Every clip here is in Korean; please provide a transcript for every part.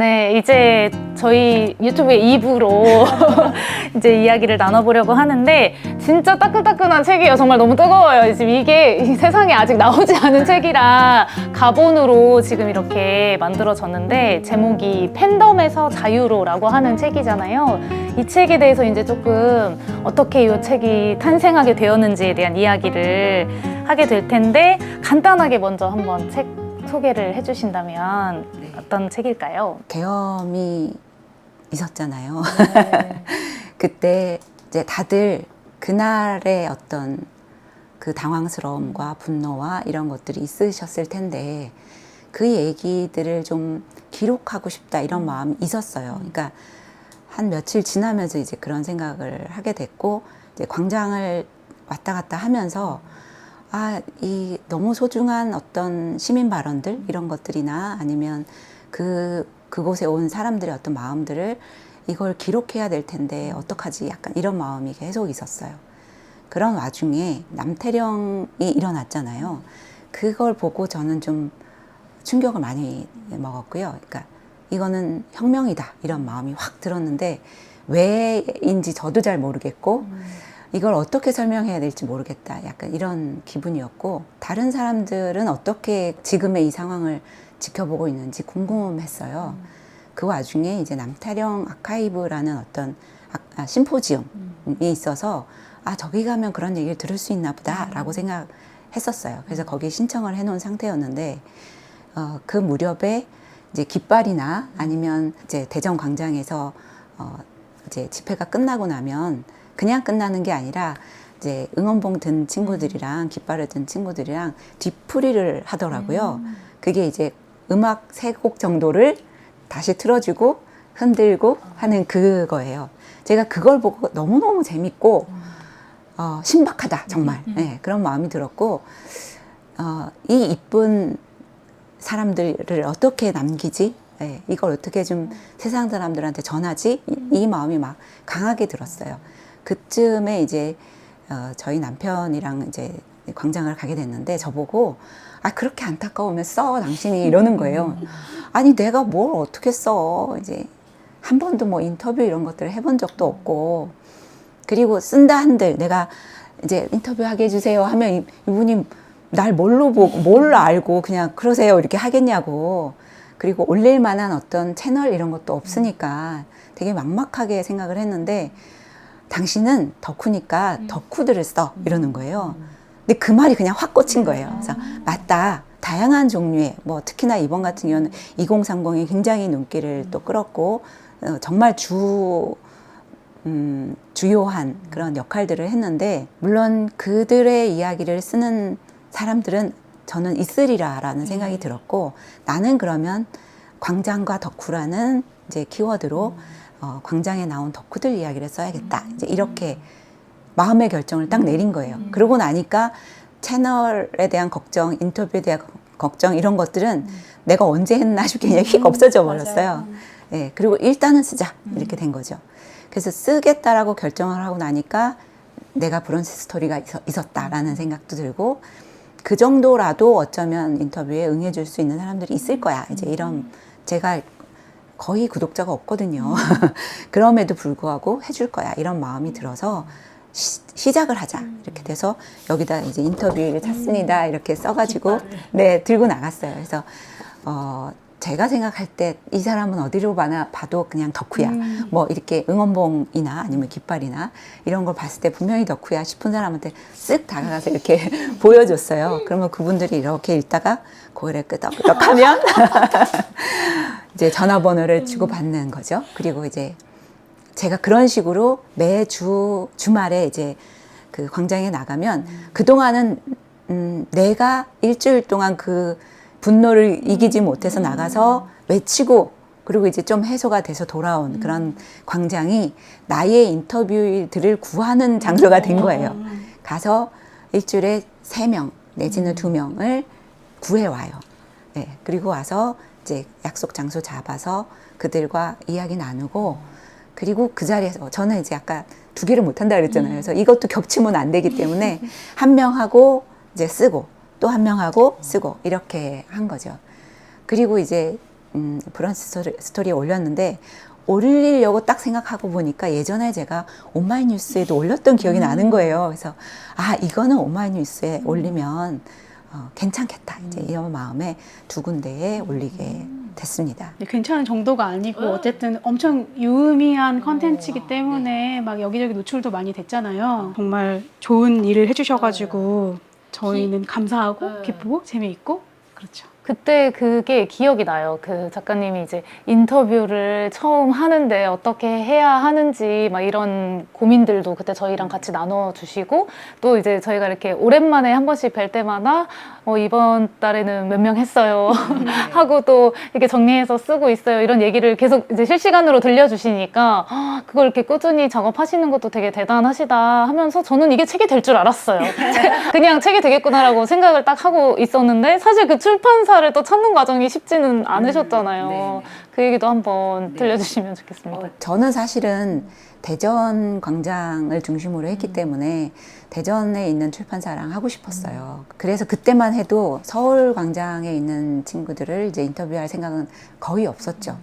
네, 이제 저희 유튜브의 2부로 이제 이야기를 나눠보려고 하는데 진짜 따끈따끈한 책이에요. 정말 너무 뜨거워요. 지금 이게 이 세상에 아직 나오지 않은 책이라 가본으로 지금 이렇게 만들어졌는데 제목이 팬덤에서 자유로라고 하는 책이잖아요. 이 책에 대해서 이제 조금 어떻게 이 책이 탄생하게 되었는지에 대한 이야기를 하게 될 텐데 간단하게 먼저 한번 책 소개를 해주신다면 네. 어떤 책일까요? 계엄이 있었잖아요. 네. 그때 이제 다들 그날의 어떤 그 당황스러움과 분노와 이런 것들이 있으셨을 텐데 그 얘기들을 좀 기록하고 싶다 이런 마음이 있었어요. 그러니까 한 며칠 지나면서 이제 그런 생각을 하게 됐고 이제 광장을 왔다 갔다 하면서 이 너무 소중한 어떤 시민 발언들 이런 것들이나 아니면 그곳에 온 사람들의 어떤 마음들을 이걸 기록해야 될 텐데 어떡하지 약간 이런 마음이 계속 있었어요. 그런 와중에 남태령이 일어났잖아요. 그걸 보고 저는 좀 충격을 많이 먹었고요. 그러니까 이거는 혁명이다 이런 마음이 확 들었는데 왜인지 저도 잘 모르겠고 이걸 어떻게 설명해야 될지 모르겠다 약간 이런 기분이었고 다른 사람들은 어떻게 지금의 이 상황을 지켜보고 있는지 궁금했어요. 그 와중에 이제 남태령 아카이브라는 어떤 심포지움이 있어서 저기 가면 그런 얘기를 들을 수 있나 보다 라고 생각했었어요. 그래서 거기에 신청을 해놓은 상태였는데 그 무렵에 이제 깃발이나 아니면 이제 대전 광장에서 이제 집회가 끝나고 나면 그냥 끝나는 게 아니라 이제 응원봉 든 친구들이랑 깃발을 든 친구들이랑 뒤풀이를 하더라고요. 그게 이제 음악 3곡 정도를 다시 틀어주고 흔들고 하는 그거예요. 제가 그걸 보고 너무너무 재밌고 신박하다 정말 네, 그런 마음이 들었고 이 이쁜 사람들을 어떻게 남기지? 네, 이걸 어떻게 좀 세상 사람들한테 전하지? 이 마음이 막 강하게 들었어요. 그쯤에 이제 저희 남편이랑 이제 광장을 가게 됐는데 저보고 그렇게 안타까우면 써 당신이 이러는 거예요. 아니 내가 뭘 어떻게 써 이제 한 번도 뭐 인터뷰 이런 것들을 해본 적도 없고 그리고 쓴다 한들 내가 이제 인터뷰하게 해주세요 하면 이분이 날 뭘로 알고 그냥 그러세요 이렇게 하겠냐고 그리고 올릴 만한 어떤 채널 이런 것도 없으니까 되게 막막하게 생각을 했는데 당신은 덕후니까 덕후들을 써 이러는 거예요. 근데 그 말이 그냥 확 꽂힌 거예요. 그래서 맞다. 다양한 종류의 뭐 특히나 이번 같은 경우는 2030이 굉장히 눈길을 또 끌었고 정말 주요한 그런 역할들을 했는데 물론 그들의 이야기를 쓰는 사람들은 저는 있으리라라는 생각이 들었고 나는 그러면 광장과 덕후라는 이제 키워드로 광장에 나온 덕후들 이야기를 써야겠다. 이제 이렇게 마음의 결정을 딱 내린 거예요. 그러고 나니까 채널에 대한 걱정, 인터뷰에 대한 걱정 이런 것들은 내가 언제 했나 싶게 그냥 휙 없어져 버렸어요. 네, 그리고 일단은 쓰자 이렇게 된 거죠. 그래서 쓰겠다라고 결정을 하고 나니까 내가 브론스 스토리가 있었다라는 생각도 들고 그 정도라도 어쩌면 인터뷰에 응해줄 수 있는 사람들이 있을 거야. 이제 이런 제가 거의 구독자가 없거든요. 그럼에도 불구하고 해줄 거야. 이런 마음이 들어서 시작을 하자. 이렇게 돼서 여기다 이제 인터뷰를 찾습니다. 이렇게 써가지고 네 들고 나갔어요. 그래서 제가 생각할 때 이 사람은 어디로 봐도 그냥 덕후야. 뭐 이렇게 응원봉이나 아니면 깃발이나 이런 걸 봤을 때 분명히 덕후야 싶은 사람한테 쓱 다가가서 이렇게 보여줬어요. 그러면 그분들이 이렇게 읽다가 고개를 끄덕끄덕하면 이제 전화번호를 주고받는 거죠. 그리고 이제 제가 그런 식으로 매주 주말에 이제 그 광장에 나가면 그동안은 내가 일주일 동안 그 분노를 이기지 못해서 나가서 외치고 그리고 이제 좀 해소가 돼서 돌아온 그런 광장이 나의 인터뷰들을 구하는 장소가 된 거예요. 가서 일주일에 3명 내지는 2명을 구해와요. 네, 그리고 와서 이제 약속 장소 잡아서 그들과 이야기 나누고 그리고 그 자리에서 저는 이제 아까 2개를 못한다 그랬잖아요. 그래서 이것도 겹치면 안 되기 때문에 한 명하고 이제 쓰고 또 한 명하고 쓰고 이렇게 한 거죠. 그리고 이제 브런치 스토리에 올렸는데 올리려고 딱 생각하고 보니까 예전에 제가 오마이뉴스에도 올렸던 기억이 나는 거예요. 그래서 이거는 오마이뉴스에 올리면 괜찮겠다. 이제 이런 마음에 두 군데에 올리게 됐습니다. 괜찮은 정도가 아니고 어쨌든 엄청 유의미한 컨텐츠이기 때문에 막 여기저기 노출도 많이 됐잖아요. 정말 좋은 일을 해주셔가지고 저희는 감사하고 기쁘고 재미있고 그렇죠. 그때 그게 기억이 나요. 그 작가님이 이제 인터뷰를 처음 하는데 어떻게 해야 하는지 막 이런 고민들도 그때 저희랑 같이 나눠주시고 또 이제 저희가 이렇게 오랜만에 한 번씩 뵐 때마다 이번 달에는 몇 명 했어요 하고 또 이렇게 정리해서 쓰고 있어요 이런 얘기를 계속 이제 실시간으로 들려주시니까 그걸 이렇게 꾸준히 작업하시는 것도 되게 대단하시다 하면서 저는 이게 책이 될 줄 알았어요. 그냥 책이 되겠구나라고 생각을 딱 하고 있었는데 사실 그 출판사를 또 찾는 과정이 쉽지는 않으셨잖아요. 그 얘기도 한번 들려주시면 좋겠습니다. 저는 사실은 대전 광장을 중심으로 했기 때문에 대전에 있는 출판사랑 하고 싶었어요. 그래서 그때만 해도 서울 광장에 있는 친구들을 이제 인터뷰할 생각은 거의 없었죠.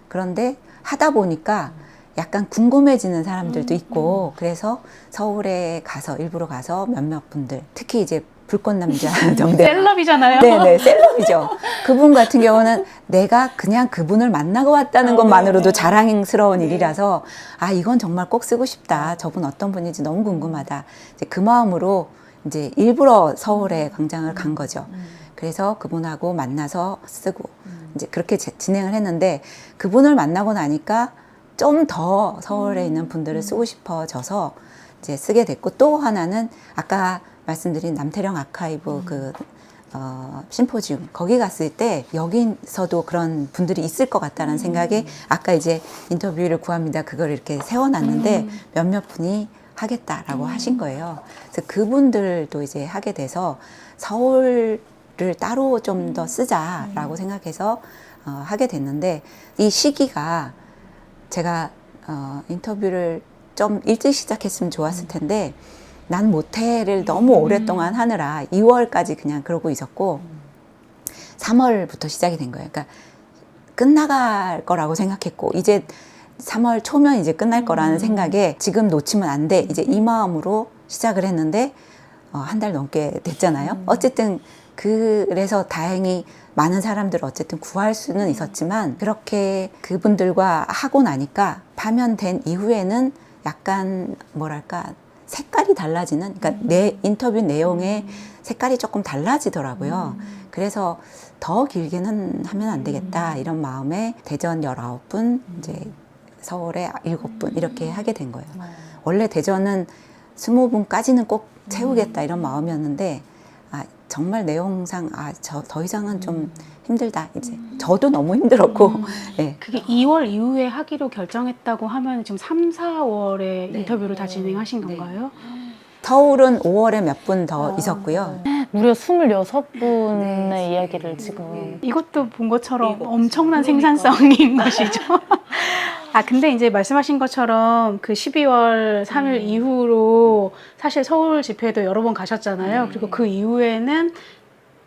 그런데 하다 보니까 약간 궁금해지는 사람들도 있고 그래서 서울에 가서 일부러 가서 몇몇 분들 특히 이제 불꽃남자 정대 셀럽이잖아요. 네네 셀럽이죠. 그분 같은 경우는 내가 그냥 그분을 만나고 왔다는 것만으로도 자랑스러운 일이라서 이건 정말 꼭 쓰고 싶다. 저분 어떤 분인지 너무 궁금하다. 이제 그 마음으로 이제 일부러 서울에 광장을 간 거죠. 그래서 그분하고 만나서 쓰고 이제 그렇게 진행을 했는데 그분을 만나고 나니까 좀 더 서울에 있는 분들을 쓰고 싶어져서 이제 쓰게 됐고 또 하나는 아까 말씀드린 남태령 아카이브 심포지움 거기 갔을 때 여기서도 그런 분들이 있을 것 같다는 생각에 아까 이제 인터뷰를 구합니다. 그걸 이렇게 세워놨는데 몇몇 분이 하겠다라고 하신 거예요. 그래서 그분들도 이제 하게 돼서 서울을 따로 좀 더 쓰자라고 생각해서 하게 됐는데 이 시기가 제가 인터뷰를 좀 일찍 시작했으면 좋았을 텐데 난 모텔을 너무 오랫동안 하느라 2월까지 그냥 그러고 있었고 3월부터 시작이 된 거예요. 그러니까 끝나갈 거라고 생각했고 이제 3월 초면 이제 끝날 거라는 생각에 지금 놓치면 안 돼. 이제 이 마음으로 시작을 했는데 한 달 넘게 됐잖아요. 어쨌든 그래서 다행히 많은 사람들을 어쨌든 구할 수는 있었지만 그렇게 그분들과 하고 나니까 파면된 이후에는 약간 뭐랄까 색깔이 달라지는 그러니까 내 인터뷰 내용의 색깔이 조금 달라지더라고요. 그래서 더 길게는 하면 안 되겠다 이런 마음에 대전 19분 이제 서울에 7분 이렇게 하게 된 거예요. 원래 대전은 20분까지는 꼭 채우겠다 이런 마음이었는데 정말 내용상 더 이상은 좀 힘들다 이제 저도 너무 힘들었고 네. 그게 2월 이후에 하기로 결정했다고 하면 지금 3, 4월에 인터뷰를 다 진행하신 건가요? 서울은 5월에 몇 분 더 있었고요. 무려 26분의 이야기를 지금 이것도 본 것처럼 엄청난 생산성인 것이죠. 근데 이제 말씀하신 것처럼 그 12월 3일 이후로 사실 서울 집회도 여러 번 가셨잖아요. 그리고 그 이후에는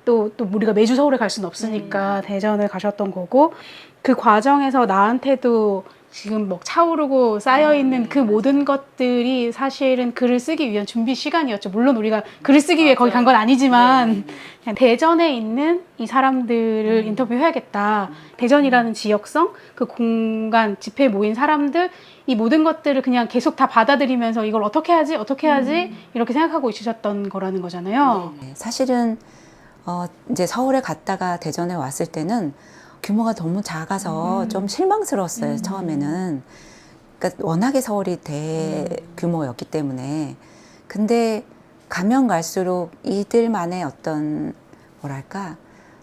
또 우리가 매주 서울에 갈 수는 없으니까 대전을 가셨던 거고 그 과정에서 나한테도 지금 막 차오르고 쌓여있는 그 모든 것들이 사실은 글을 쓰기 위한 준비 시간이었죠. 물론 우리가 글을 쓰기 위해 거기 간 건 아니지만 그냥 대전에 있는 이 사람들을 인터뷰해야겠다. 대전이라는 지역성, 그 공간, 집회에 모인 사람들 이 모든 것들을 그냥 계속 다 받아들이면서 이걸 어떻게 하지 이렇게 생각하고 있으셨던 거라는 거잖아요. 사실은 이제 서울에 갔다가 대전에 왔을 때는 규모가 너무 작아서 좀 실망스러웠어요. 처음에는. 그러니까 워낙에 서울이 대규모였기 때문에. 근데 가면 갈수록 이들만의 어떤 뭐랄까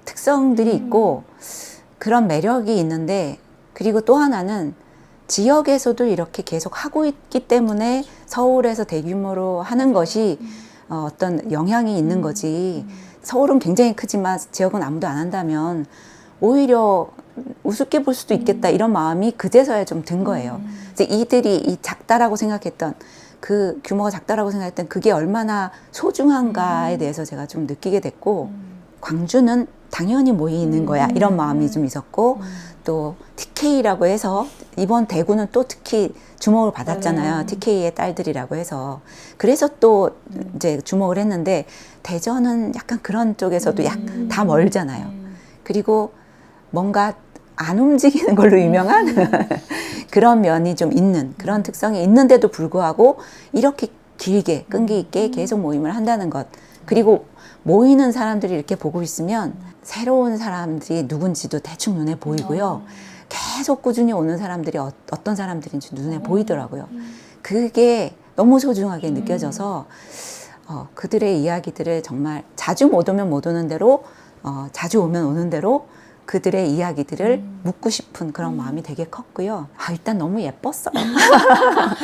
특성들이 있고 그런 매력이 있는데 그리고 또 하나는 지역에서도 이렇게 계속 하고 있기 때문에 서울에서 대규모로 하는 것이 어떤 영향이 있는 거지. 서울은 굉장히 크지만 지역은 아무도 안 한다면 오히려 우습게 볼 수도 있겠다 이런 마음이 그제서야 좀 든 거예요. 이제 이들이 이 작다라고 생각했던 그 규모가 작다라고 생각했던 그게 얼마나 소중한가에 대해서 제가 좀 느끼게 됐고 광주는 당연히 모이는 거야 이런 마음이 좀 있었고 또 TK라고 해서 이번 대구는 또 특히 주목을 받았잖아요. TK의 딸들이라고 해서 그래서 또 이제 주목을 했는데 대전은 약간 그런 쪽에서도 다 멀잖아요. 그리고 뭔가 안 움직이는 걸로 유명한 그런 면이 좀 있는 그런 특성이 있는데도 불구하고 이렇게 길게 끈기 있게 계속 모임을 한다는 것 그리고 모이는 사람들이 이렇게 보고 있으면 새로운 사람들이 누군지도 대충 눈에 보이고요. 계속 꾸준히 오는 사람들이 어떤 사람들인지 눈에 보이더라고요. 그게 너무 소중하게 느껴져서 그들의 이야기들을 정말 자주 못 오면 못 오는 대로 자주 오면 오는 대로 그들의 이야기들을 묻고 싶은 그런 마음이 되게 컸고요. 일단 너무 예뻤어요.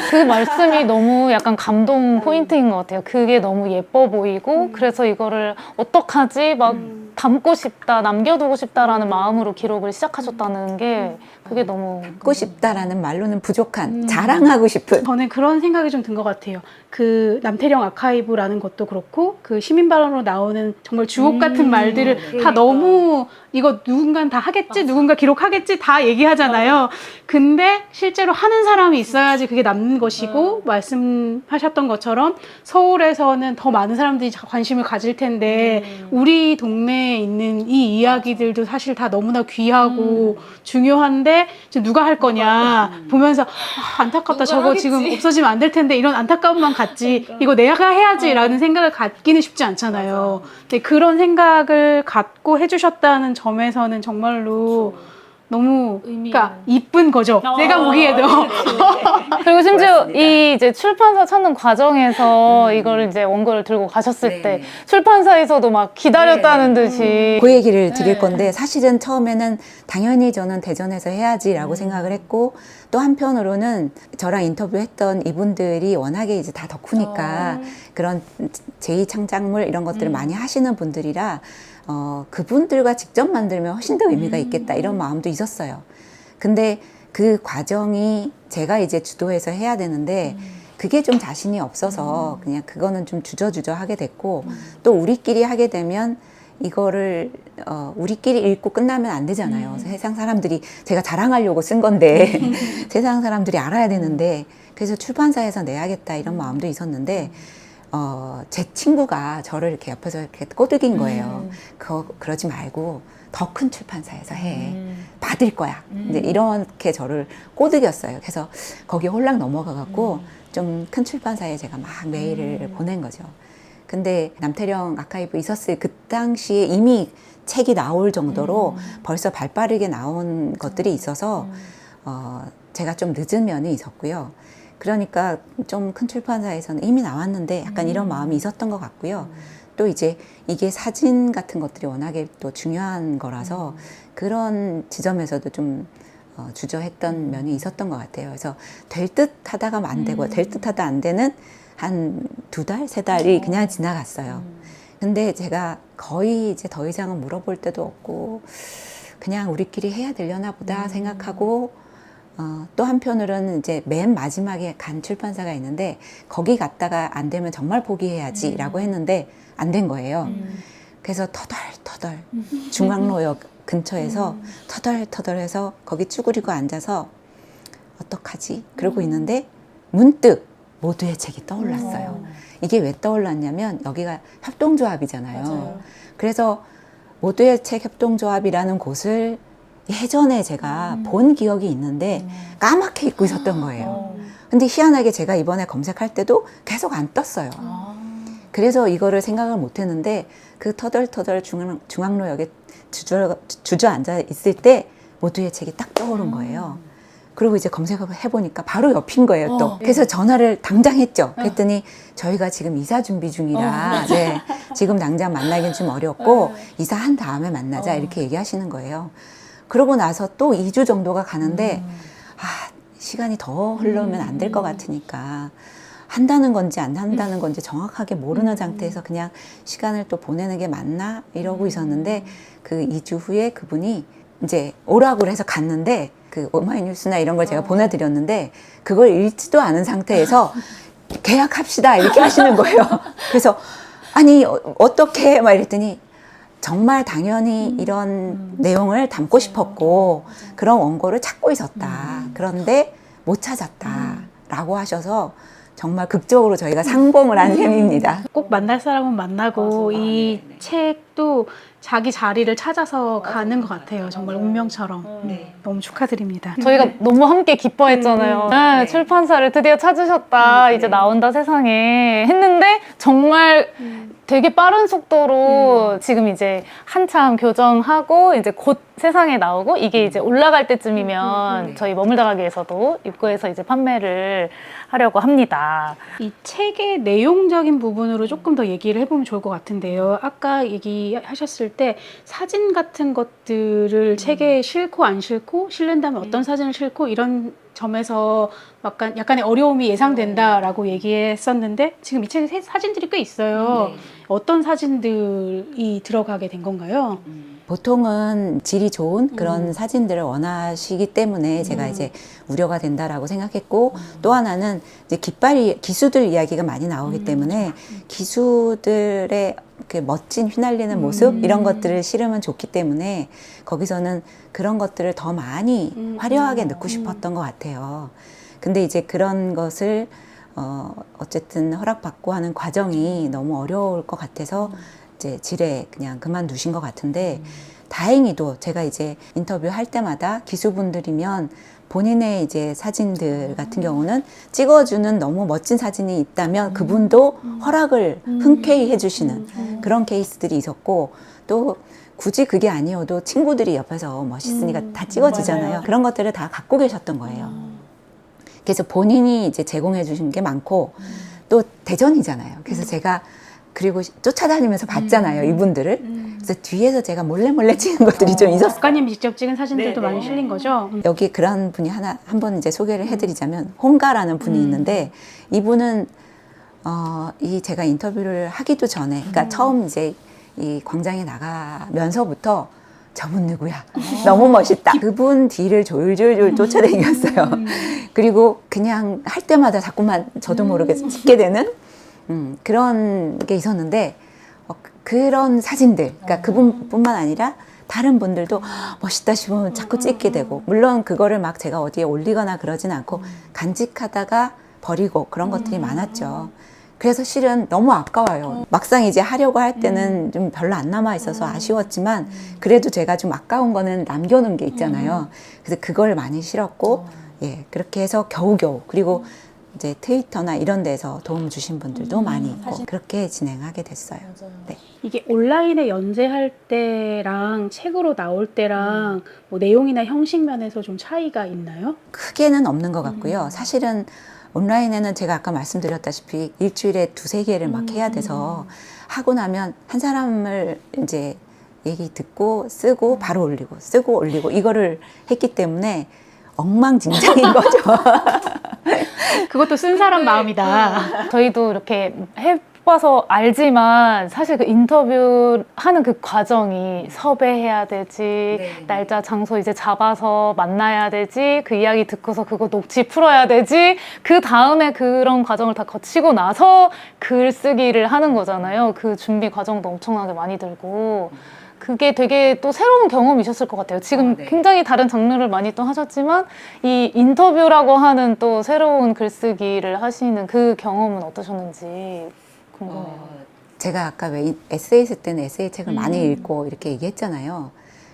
그 말씀이 너무 약간 감동 포인트인 것 같아요. 그게 너무 예뻐 보이고 그래서 이거를 어떡하지 막 담고 싶다, 남겨두고 싶다라는 마음으로 기록을 시작하셨다는 게 그게 너무 듣고 싶다라는 말로는 부족한 자랑하고 싶은 저는 그런 생각이 좀 든 것 같아요. 그 남태령 아카이브라는 것도 그렇고 그 시민발언으로 나오는 정말 주옥 같은 말들을 다 너무 이거 누군가 다 하겠지, 누군가 기록하겠지 다 얘기하잖아요. 근데 실제로 하는 사람이 있어야지 그게 남는 것이고 말씀하셨던 것처럼 서울에서는 더 많은 사람들이 관심을 가질 텐데 우리 동네에 있는 이 이야기들도 사실 다 너무나 귀하고 중요한데 지금 누가 할 거냐 보면서 안타깝다 저거 하겠지. 지금 없어지면 안 될 텐데 이런 안타까움만 갖지 이거 내가 해야지라는 생각을 갖기는 쉽지 않잖아요. 근데 그런 생각을 갖고 해주셨다는 점에서는 정말로 너무 그러니까 이쁜 거죠. 내가 보기에도 그리고 심지어 이 이제 출판사 찾는 과정에서 이걸 이제 원고를 들고 가셨을 때 출판사에서도 막 기다렸다는 듯이 그 얘기를 드릴 건데 사실은 처음에는 당연히 저는 대전에서 해야지라고 생각을 했고 또 한편으로는 저랑 인터뷰했던 이분들이 워낙에 이제 다 덕후니까 그런 제2창작물 이런 것들을 많이 하시는 분들이라 그분들과 직접 만들면 훨씬 더 의미가 있겠다 이런 마음도 있었어요. 근데 그 과정이 제가 이제 주도해서 해야 되는데 그게 좀 자신이 없어서 그냥 그거는 좀 주저주저 하게 됐고 또 우리끼리 하게 되면 이거를 우리끼리 읽고 끝나면 안 되잖아요. 세상 사람들이 제가 자랑하려고 쓴 건데 세상 사람들이 알아야 되는데 그래서 출판사에서 내야겠다 이런 마음도 있었는데 제 친구가 저를 이렇게 옆에서 이렇게 꼬드긴 거예요. 그러지 말고 더 큰 출판사에서 해. 받을 거야. 이제 이렇게 저를 꼬드겼어요. 그래서 거기에 홀랑 넘어가갖고 좀 큰 출판사에 제가 막 메일을 보낸 거죠. 근데 남태령 아카이브 있었을 그 당시에 이미 책이 나올 정도로 벌써 발빠르게 나온 것들이 있어서 제가 좀 늦은 면이 있었고요. 그러니까 좀 큰 출판사에서는 이미 나왔는데 약간 이런 마음이 있었던 것 같고요. 또 이제 이게 사진 같은 것들이 워낙에 또 중요한 거라서 그런 지점에서도 좀 주저했던 면이 있었던 것 같아요. 그래서 될 듯 하다가 안 되고 될 듯 하다 안 되는 한 2달, 3달이 그냥 지나갔어요. 근데 제가 거의 이제 더 이상은 물어볼 데도 없고 그냥 우리끼리 해야 되려나 보다 생각하고 또 한편으로는 이제 맨 마지막에 간 출판사가 있는데 거기 갔다가 안 되면 정말 포기해야지 라고 했는데 안 된 거예요. 그래서 터덜터덜 중앙로역 근처에서 터덜터덜해서 거기 쭈그리고 앉아서 어떡하지? 그러고 있는데 문득 모두의 책이 떠올랐어요. 이게 왜 떠올랐냐면 여기가 협동조합이잖아요. 맞아요. 그래서 모두의 책 협동조합이라는 곳을 예전에 제가 본 기억이 있는데 까맣게 잊고 있었던 거예요. 근데 희한하게 제가 이번에 검색할 때도 계속 안 떴어요. 그래서 이거를 생각을 못 했는데 그 터덜터덜 중앙로역에 주저앉아 있을 때 모두의 책이 딱 떠오른 거예요. 그리고 이제 검색을 해보니까 바로 옆인 거예요, 또. 그래서 전화를 당장 했죠. 그랬더니 저희가 지금 이사 준비 중이라, 네, 지금 당장 만나긴 좀 어렵고, 이사한 다음에 만나자, 이렇게 얘기하시는 거예요. 그러고 나서 또 2주 정도가 가는데, 시간이 더 흐르면 안 될 것 같으니까, 한다는 건지 안 한다는 건지 정확하게 모르는 상태에서 그냥 시간을 또 보내는 게 맞나? 이러고 있었는데, 그 2주 후에 그분이 이제 오라고 해서 갔는데, 그 오마이뉴스나 이런 걸 제가 보내드렸는데 그걸 읽지도 않은 상태에서 계약합시다 이렇게 하시는 거예요. 그래서 아니 어떻게 막 이랬더니 정말 당연히 이런 내용을 담고 싶었고 그런 원고를 찾고 있었다. 그런데 못 찾았다라고 하셔서 정말 극적으로 저희가 상봉을 한 셈입니다. 꼭 만날 사람은 만나고 이 책도 자기 자리를 찾아서 가는 것 같아요. 정말 운명처럼. 너무 축하드립니다. 저희가 너무 함께 기뻐했잖아요. 네, 출판사를 드디어 찾으셨다. 이제 나온다 세상에 했는데 정말 되게 빠른 속도로 지금 이제 한참 교정하고 이제 곧 세상에 나오고 이게 이제 올라갈 때쯤이면 저희 머물다 가게에서도 입고해서 이제 판매를 하려고 합니다. 이 책의 내용적인 부분으로 조금 더 얘기를 해보면 좋을 것 같은데요. 아까 얘기하셨을 때 사진 같은 것들을 책에 싣고 안 싣고 실른다면 어떤 사진을 싣고 이런 점에서 약간의 어려움이 예상된다라고 얘기했었는데 지금 이 책에 사진들이 꽤 있어요. 어떤 사진들이 들어가게 된 건가요? 보통은 질이 좋은 그런 사진들을 원하시기 때문에 제가 이제 우려가 된다라고 생각했고 또 하나는 이제 기수들 이야기가 많이 나오기 때문에 기수들의 그 멋진 휘날리는 모습 이런 것들을 실으면 좋기 때문에 거기서는 그런 것들을 더 많이 화려하게 넣고 싶었던 것 같아요. 근데 이제 그런 것을 어쨌든 허락받고 하는 과정이 너무 어려울 것 같아서 이제 질에 그냥 그만두신 것 같은데 다행히도 제가 이제 인터뷰 할 때마다 기수분들이면 본인의 이제 사진들 같은 경우는 찍어주는 너무 멋진 사진이 있다면 그분도 허락을 흔쾌히 해주시는 그런 케이스들이 있었고 또 굳이 그게 아니어도 친구들이 옆에서 멋있으니까 다 찍어주잖아요. 맞아요. 그런 것들을 다 갖고 계셨던 거예요. 그래서 본인이 이제 제공해 주신 게 많고 또 대전이잖아요. 그래서 제가 그리고 쫓아다니면서 봤잖아요, 이분들을. 그래서 뒤에서 제가 몰래 찍은 것들이 좀 있었어요. 작가님이 직접 찍은 사진들도 많이 실린 거죠? 여기 그런 분이 한번 이제 소개를 해드리자면 홍가라는 분이 있는데 이분은 제가 인터뷰를 하기도 전에, 그러니까 처음 이제 이 광장에 나가면서부터 저분 누구야? 너무 멋있다. 그분 뒤를 졸졸졸 쫓아다녔어요. 그리고 그냥 할 때마다 자꾸만 저도 모르게 찍게 되는 그런 게 있었는데 그런 사진들, 그러니까 그분뿐만 아니라 다른 분들도 멋있다 싶으면 자꾸 찍게 되고 물론 그거를 막 제가 어디에 올리거나 그러진 않고 간직하다가 버리고 그런 것들이 많았죠. 그래서 실은 너무 아까워요. 막상 이제 하려고 할 때는 좀 별로 안 남아 있어서 아쉬웠지만 그래도 제가 좀 아까운 거는 남겨놓은 게 있잖아요. 그래서 그걸 많이 실었고 예, 그렇게 해서 겨우겨우 그리고 이제 트위터나 이런 데서 도움 주신 분들도 많이 있고 그렇게 진행하게 됐어요. 네. 이게 온라인에 연재할 때랑 책으로 나올 때랑 뭐 내용이나 형식 면에서 좀 차이가 있나요? 크게는 없는 것 같고요. 사실은 온라인에는 제가 아까 말씀드렸다시피 일주일에 2-3개를 막 해야 돼서 하고 나면 한 사람을 이제 얘기 듣고 쓰고 바로 올리고 쓰고 올리고 이거를 했기 때문에 엉망진창인 거죠. 그것도 쓴 사람 마음이다. 저희도 이렇게 해봐서 알지만 사실 그 인터뷰하는 그 과정이 섭외해야 되지, 날짜, 장소 이제 잡아서 만나야 되지, 그 이야기 듣고서 그거 녹취 풀어야 되지, 그 다음에 그런 과정을 다 거치고 나서 글쓰기를 하는 거잖아요. 그 준비 과정도 엄청나게 많이 들고. 그게 되게 또 새로운 경험이셨을 것 같아요. 지금 굉장히 다른 장르를 많이 또 하셨지만 이 인터뷰라고 하는 또 새로운 글쓰기를 하시는 그 경험은 어떠셨는지 궁금해요. 제가 아까 왜 에세이 쓸 때는 에세이 책을 많이 읽고 이렇게 얘기했잖아요.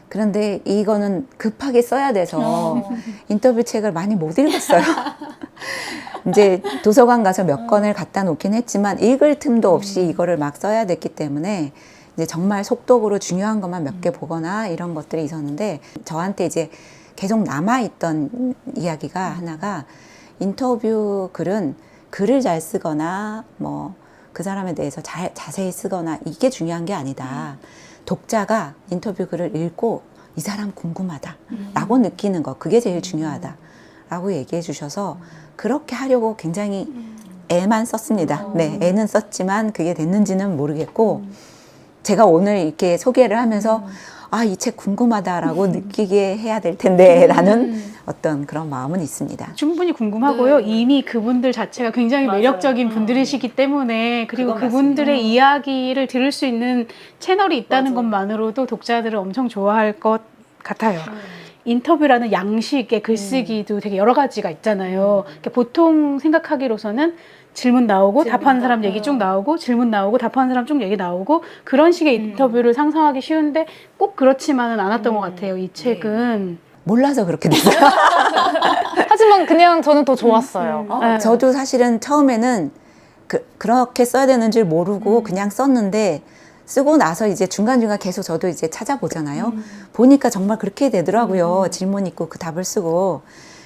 그런데 이거는 급하게 써야 돼서 인터뷰 책을 많이 못 읽었어요. 이제 도서관 가서 몇 권을 갖다 놓긴 했지만 읽을 틈도 없이 이거를 막 써야 됐기 때문에 이제 정말 속독으로 중요한 것만 몇 개 보거나 이런 것들이 있었는데 저한테 이제 계속 남아있던 이야기가 하나가 인터뷰 글은 글을 잘 쓰거나 뭐 그 사람에 대해서 자세히 쓰거나 이게 중요한 게 아니다. 독자가 인터뷰 글을 읽고 이 사람 궁금하다 라고 느끼는 거 그게 제일 중요하다 라고 얘기해 주셔서 그렇게 하려고 굉장히 애만 썼습니다. 네, 애는 썼지만 그게 됐는지는 모르겠고 제가 오늘 이렇게 소개를 하면서 아, 이 책 궁금하다라고 느끼게 해야 될 텐데 라는 어떤 그런 마음은 있습니다. 충분히 궁금하고요. 네. 이미 그분들 자체가 굉장히 맞아요. 매력적인 분들이시기 때문에 그리고 그건 그분들의 이야기를 들을 수 있는 채널이 있다는 것만으로도 독자들을 엄청 좋아할 것 같아요. 인터뷰라는 양식의 글쓰기도 되게 여러 가지가 있잖아요. 그러니까 보통 생각하기로서는 질문 나오고 답하는 사람 얘기 쭉 나오고 질문 나오고 답하는 사람 쭉 얘기 나오고 그런 식의 인터뷰를 상상하기 쉬운데 꼭 그렇지만은 않았던 것 같아요. 이 책은. 몰라서 그렇게 됐어요. 하지만 그냥 저는 더 좋았어요. 네. 저도 사실은 처음에는 그렇게 써야 되는 줄 모르고 그냥 썼는데 쓰고 나서 이제 중간중간 계속 저도 이제 찾아보잖아요. 보니까 정말 그렇게 되더라고요. 질문 있고 그 답을 쓰고.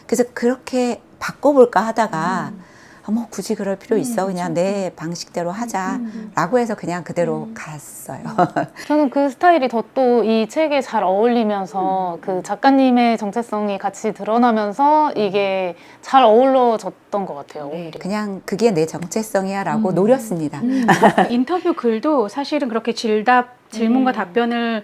그래서 그렇게 바꿔볼까 하다가 뭐 굳이 그럴 필요 있어. 그냥 내 방식대로 하자라고 해서 그냥 그대로 갔어요. 저는 그 스타일이 더 또 이 책에 잘 어울리면서 그 작가님의 정체성이 같이 드러나면서 이게 잘 어우러졌던 것 같아요. 오히려. 그냥 그게 내 정체성이야 라고 노렸습니다. 인터뷰 글도 사실은 그렇게 질문과 답변을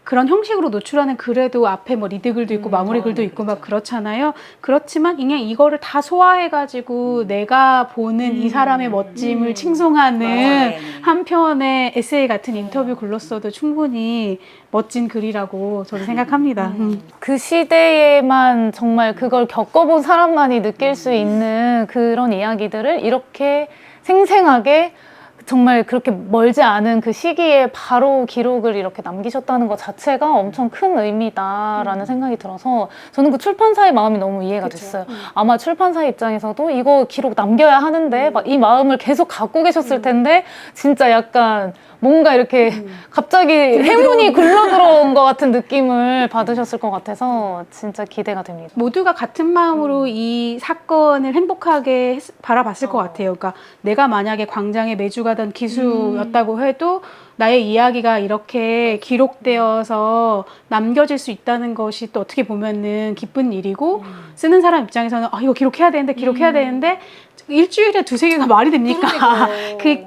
그런 형식으로 노출하는 글에도 앞에 뭐 리드 글도 있고 마무리 글도 있고 막 그렇잖아요. 그렇지만 그냥 이거를 다 소화해가지고 내가 보는 이 사람의 멋짐을 칭송하는 한 편의 에세이 같은 인터뷰 글로서도 충분히 멋진 글이라고 저는 생각합니다. 그 시대에만 정말 그걸 겪어본 사람만이 느낄 수 있는 그런 이야기들을 이렇게 생생하게 정말 그렇게 멀지 않은 그 시기에 바로 기록을 이렇게 남기셨다는 것 자체가 엄청 큰 의미다라는 생각이 들어서 저는 그 출판사의 마음이 너무 이해가 됐어요. 아마 출판사 입장에서도 이거 기록 남겨야 하는데 막 이 마음을 계속 갖고 계셨을 텐데 진짜 약간 뭔가 이렇게 갑자기 행운이 굴러 들어온 것 같은 느낌을 받으셨을 것 같아서 진짜 기대가 됩니다. 모두가 같은 마음으로 이 사건을 행복하게 바라봤을 것 같아요. 그러니까 내가 만약에 광장에 매주 가던 기수였다고 해도 나의 이야기가 이렇게 기록되어서 남겨질 수 있다는 것이 또 어떻게 보면은 기쁜 일이고 쓰는 사람 입장에서는 아, 이거 기록해야 되는데 일주일에 두세 개가 말이 됩니까?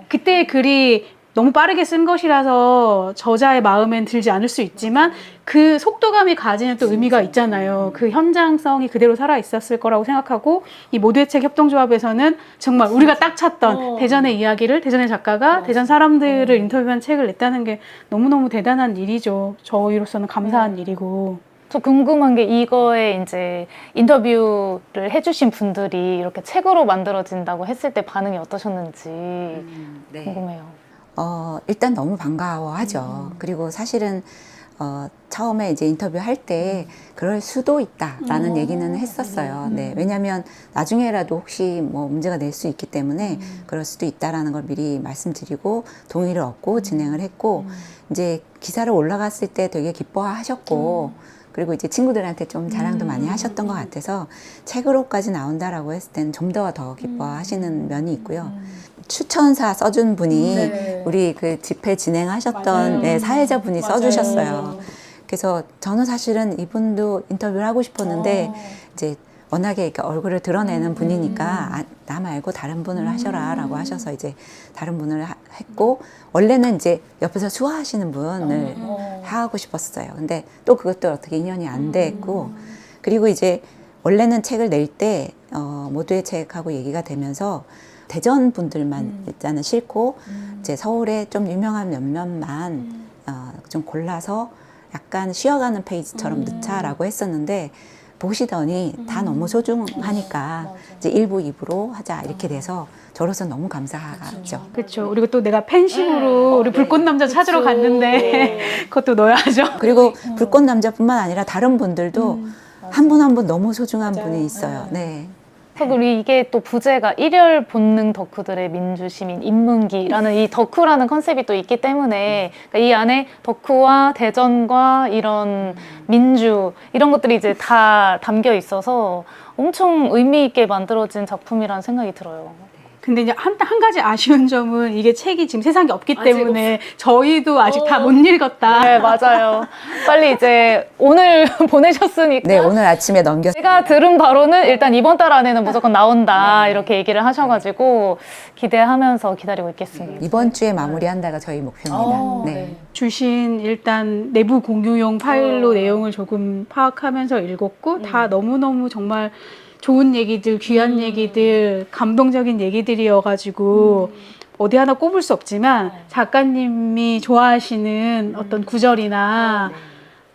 그때 글이 너무 빠르게 쓴 것이라서 저자의 마음엔 들지 않을 수 있지만 그 속도감이 가지는 또 의미가 있잖아요. 그 현장성이 그대로 살아 있었을 거라고 생각하고 이 모두의 책 협동조합에서는 정말 우리가 딱 찾던 대전의 이야기를 대전의 작가가 대전 사람들을 인터뷰한 책을 냈다는 게 너무너무 대단한 일이죠. 저희로서는 감사한 일이고. 저 궁금한 게 이거에 이제 인터뷰를 해주신 분들이 이렇게 책으로 만들어진다고 했을 때 반응이 어떠셨는지 궁금해요. 일단 너무 반가워하죠. 그리고 사실은 처음에 이제 인터뷰 할 때 그럴 수도 있다라는 얘기는 했었어요. 네, 왜냐하면 나중에라도 혹시 뭐 문제가 될 수 있기 때문에 그럴 수도 있다라는 걸 미리 말씀드리고 동의를 얻고 진행을 했고 이제 기사를 올라갔을 때 되게 기뻐하셨고 그리고 이제 친구들한테 좀 자랑도 많이 하셨던 것 같아서 책으로까지 나온다라고 했을 때는 좀 더 기뻐하시는 면이 있고요. 추천사 써준 분이 우리 그 집회 진행하셨던 사회자분이 써주셨어요. 그래서 저는 사실은 이분도 인터뷰를 하고 싶었는데 이제 워낙에 이렇게 얼굴을 드러내는 분이니까 나 말고 다른 분을 하셔라 라고 하셔서 이제 다른 분을 했고 원래는 이제 옆에서 수화하시는 분을 하고 싶었어요. 근데 또 그것도 어떻게 인연이 안 됐고 그리고 이제 원래는 책을 낼 때 모두의 책하고 얘기가 되면서 대전 분들만 일단은 싫고 이제 서울에 좀 유명한 몇몇만 좀 골라서 약간 쉬어가는 페이지처럼 넣자라고 했었는데 보시더니 다 너무 소중하니까 이제 1부, 2부로 하자 이렇게 돼서 저로서 너무 감사하죠. 그렇죠. 그리고 또 내가 팬심으로 우리 불꽃남자 찾으러 갔는데 그것도 넣어야죠. 그리고 불꽃남자뿐만 아니라 다른 분들도 한 분 한 분 너무 소중한 분이 있어요. 네. 그리고 이게 또 부제가 일열 본능 덕후들의 민주시민 인문기라는 이 덕후라는 컨셉이 또 있기 때문에 그러니까 이 안에 덕후와 대전과 이런 민주 이런 것들이 이제 다 담겨 있어서 엄청 의미 있게 만들어진 작품이라는 생각이 들어요. 근데 이제 한 가지 아쉬운 점은 이게 책이 지금 세상에 없기 때문에 저희도 아직 다 못 읽었다. 네, 맞아요. 빨리 이제 오늘 보내셨으니까. 네, 오늘 아침에 넘겼어요. 제가 들은 바로는 일단 이번 달 안에는 무조건 나온다 이렇게 얘기를 하셔가지고 기대하면서 기다리고 있겠습니다. 이번 주에 마무리한다가 저희 목표입니다. 네. 네. 주신 일단 내부 공유용 파일로 내용을 조금 파악하면서 읽었고 다 너무너무 정말 좋은 얘기들, 귀한 얘기들, 감동적인 얘기들이어가지고 어디 하나 꼽을 수 없지만 작가님이 좋아하시는 어떤 구절이나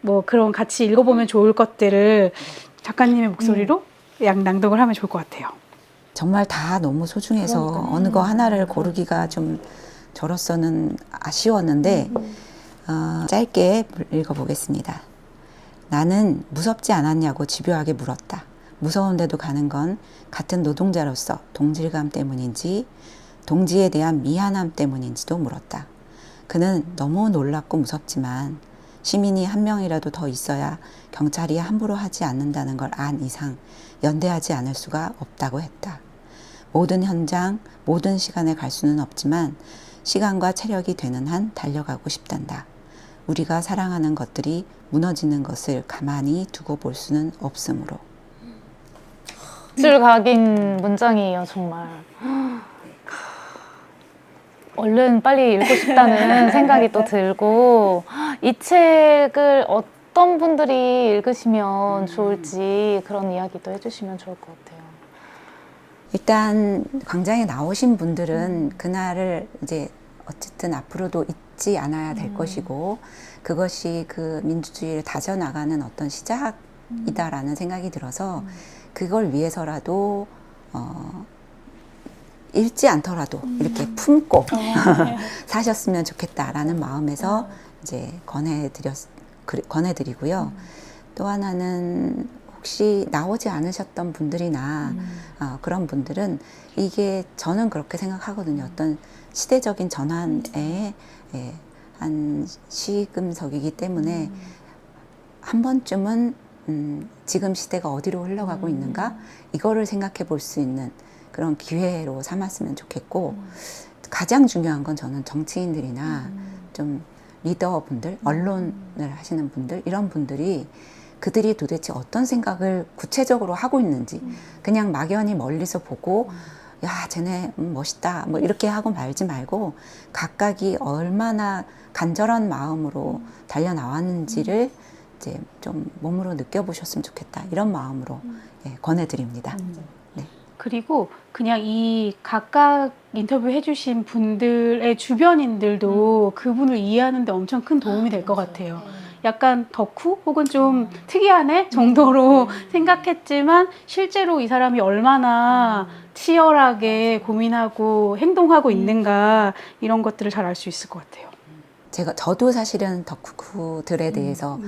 뭐 그런 같이 읽어보면 좋을 것들을 작가님의 목소리로 낭독을 하면 좋을 것 같아요. 정말 다 너무 소중해서 어느 거 하나를 고르기가 좀 저로서는 아쉬웠는데 짧게 읽어보겠습니다. 나는 무섭지 않았냐고 집요하게 물었다. 무서운데도 가는 건 같은 노동자로서 동질감 때문인지 동지에 대한 미안함 때문인지도 물었다. 그는 너무 놀랍고 무섭지만 시민이 한 명이라도 더 있어야 경찰이 함부로 하지 않는다는 걸 안 이상 연대하지 않을 수가 없다고 했다. 모든 현장, 모든 시간에 갈 수는 없지만 시간과 체력이 되는 한 달려가고 싶단다. 우리가 사랑하는 것들이 무너지는 것을 가만히 두고 볼 수는 없으므로. 줄 각인 문장이에요, 정말. 얼른 빨리 읽고 싶다는 생각이 또 들고 이 책을 어떤 분들이 읽으시면 좋을지 그런 이야기도 해주시면 좋을 것 같아요. 일단 광장에 나오신 분들은 그날을 이제 어쨌든 앞으로도 잊지 않아야 될 것이고 그것이 그 민주주의를 다져나가는 어떤 시작이다라는 생각이 들어서 그걸 위해서라도 읽지 않더라도 이렇게 품고 사셨으면 좋겠다라는 마음에서 이제 권해드리고요. 또 하나는 혹시 나오지 않으셨던 분들이나 그런 분들은 이게 저는 그렇게 생각하거든요. 어떤 시대적인 전환의 한 시금석이기 때문에 한 번쯤은 지금 시대가 어디로 흘러가고 있는가 이거를 생각해 볼 수 있는 그런 기회로 삼았으면 좋겠고 가장 중요한 건 저는 정치인들이나 좀 리더분들, 언론을 하시는 분들 이런 분들이 그들이 도대체 어떤 생각을 구체적으로 하고 있는지 그냥 막연히 멀리서 보고 야 쟤네 멋있다 뭐 이렇게 하고 말지 말고 각각이 얼마나 간절한 마음으로 달려나왔는지를 이제 좀 몸으로 느껴보셨으면 좋겠다 이런 마음으로 권해드립니다. 네. 그리고 그냥 이 각각 인터뷰 해주신 분들의 주변인들도 그분을 이해하는 데 엄청 큰 도움이 될 것 같아요. 약간 덕후 혹은 좀 특이하네 정도로 생각했지만 실제로 이 사람이 얼마나 치열하게 고민하고 행동하고 있는가 이런 것들을 잘 알 수 있을 것 같아요. 저도 사실은 덕후들에 대해서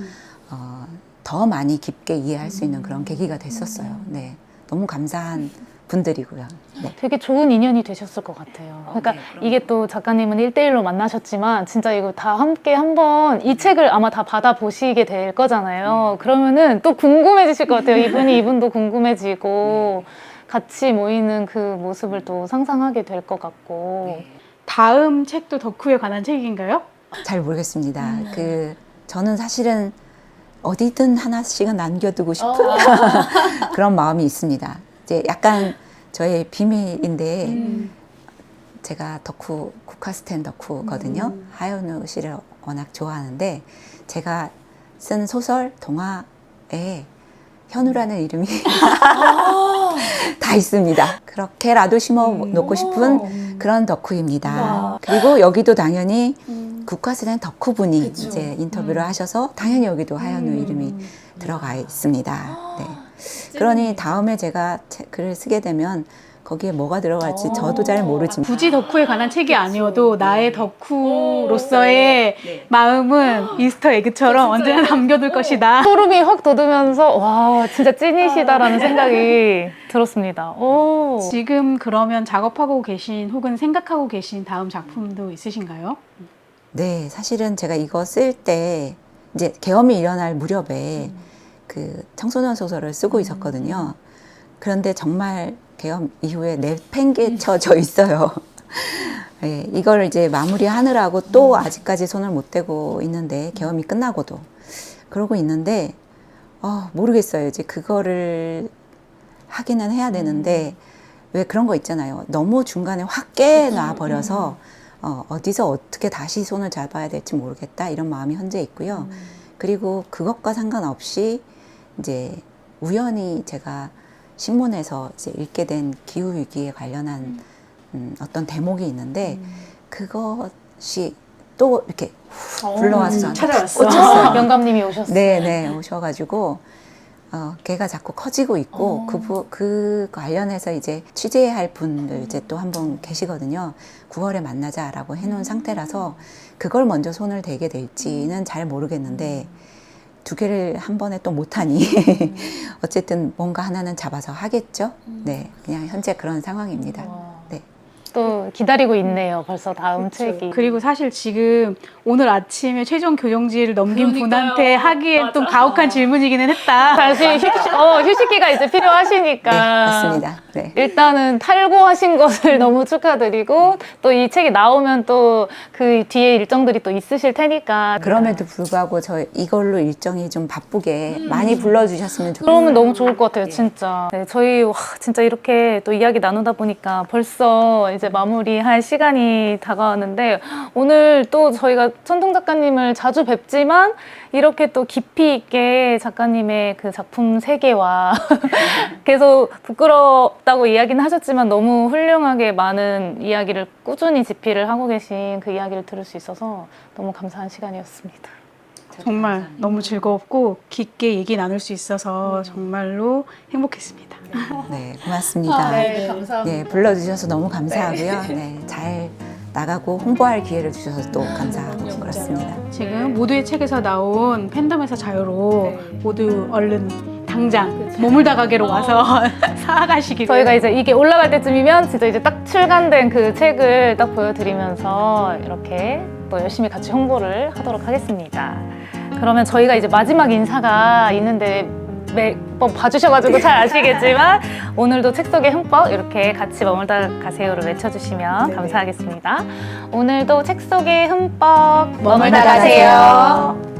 더 많이 깊게 이해할 수 있는 그런 계기가 됐었어요. 네, 너무 감사한 분들이고요. 네. 되게 좋은 인연이 되셨을 것 같아요. 그러니까 이게 또 작가님은 1대1로 만나셨지만 진짜 이거 다 함께 한번 이 책을 아마 다 받아보시게 될 거잖아요. 그러면은 또 궁금해지실 것 같아요. 이분도 궁금해지고 같이 모이는 그 모습을 또 상상하게 될 것 같고. 다음 책도 덕후에 관한 책인가요? 잘 모르겠습니다. 저는 사실은 어디든 하나씩은 남겨두고 싶은 그런 마음이 있습니다. 이제 약간 저의 비밀인데 제가 국카스텐 덕후거든요. 하현우 씨를 워낙 좋아하는데 제가 쓴 소설, 동화에 현우라는 이름이 다 있습니다. 그렇게라도 심어 놓고 싶은 그런 덕후입니다. 그리고 여기도 당연히 국카스텐 덕후분이 이제 인터뷰를 하셔서 당연히 여기도 하현우 이름이 들어가 있습니다. 네. 그러니 다음에 제가 글을 쓰게 되면 거기에 뭐가 들어갈지 저도 잘 모르지만 굳이 덕후에 관한 책이 아니어도 나의 덕후로서의 마음은 이스터 에그처럼 언제나 남겨둘 것이다. 소름이 확 돋으면서 와 진짜 찐이시다라는 생각이 들었습니다. 오. 지금 그러면 작업하고 계신 혹은 생각하고 계신 다음 작품도 있으신가요? 네, 사실은 제가 이거 쓸 때 이제 계엄이 일어날 무렵에 그 청소년 소설을 쓰고 있었거든요. 그런데 정말 개엄 이후에 내팽개쳐져 있어요. 네, 이걸 이제 마무리하느라고 또 아직까지 손을 못 대고 있는데 계엄이 끝나고도 그러고 있는데 모르겠어요. 이제 그거를 하기는 해야 되는데 왜 그런 거 있잖아요. 너무 중간에 확 깨놔 버려서 어디서 어떻게 다시 손을 잡아야 될지 모르겠다 이런 마음이 현재 있고요. 그리고 그것과 상관없이 이제 우연히 제가 신문에서 이제 읽게 된 기후 위기에 관련한 어떤 대목이 있는데 그것이 또 이렇게 불러와서 저한테 찾아왔어. 꽂혔어요. 영감님이 오셨어요. 네, 오셔가지고 걔가 자꾸 커지고 있고 그 관련해서 이제 취재할 분들 이제 또 한 분 계시거든요. 9월에 만나자라고 해놓은 상태라서 그걸 먼저 손을 대게 될지는 잘 모르겠는데 두 개를 한 번에 또 못하니 어쨌든 뭔가 하나는 잡아서 하겠죠. 네, 그냥 현재 그런 상황입니다. 네. 또 기다리고 있네요. 벌써 다음 책이. 그리고 사실 지금 오늘 아침에 최종 교정지를 넘긴 그러니까요. 분한테 하기엔 좀 맞아. 가혹한 질문이기는 했다. 사실 휴식기가 이제 필요하시니까. 네, 맞습니다. 네. 일단은 탈고하신 것을 너무 축하드리고 또 이 책이 나오면 또 그 뒤에 일정들이 또 있으실 테니까. 그럼에도 불구하고 저 이걸로 일정이 좀 바쁘게 많이 불러주셨으면 좋겠어요. 그러면 너무 좋을 것 같아요, 진짜. 네, 저희 진짜 이렇게 또 이야기 나누다 보니까 벌써 이제 마무리할 시간이 다가왔는데 오늘 또 저희가 천둥 작가님을 자주 뵙지만 이렇게 또 깊이 있게 작가님의 그 작품 세계와 계속 부끄럽다고 이야기는 하셨지만 너무 훌륭하게 많은 이야기를 꾸준히 집필을 하고 계신 그 이야기를 들을 수 있어서 너무 감사한 시간이었습니다. 정말 너무 즐거웠고 깊게 얘기 나눌 수 있어서 정말로 행복했습니다. 네, 고맙습니다. 감사합니다. 네, 불러주셔서 너무 감사하고요. 네, 잘 나가고 홍보할 기회를 주셔서 또 감사하고 그렇습니다. 지금 모두의 책에서 나온 팬덤에서 자유로 모두 얼른 당장 머물다 가게로 와서 사가시기를. 저희가 이제 이게 올라갈 때쯤이면 진짜 이제 딱 출간된 그 책을 딱 보여드리면서 이렇게 또 열심히 같이 홍보를 하도록 하겠습니다. 그러면 저희가 이제 마지막 인사가 있는데 매번 봐주셔가지고 잘 아시겠지만 오늘도 책 속의 흠뻑 이렇게 같이 머물다 가세요를 외쳐주시면 감사하겠습니다. 오늘도 책 속의 흠뻑 머물다 가세요.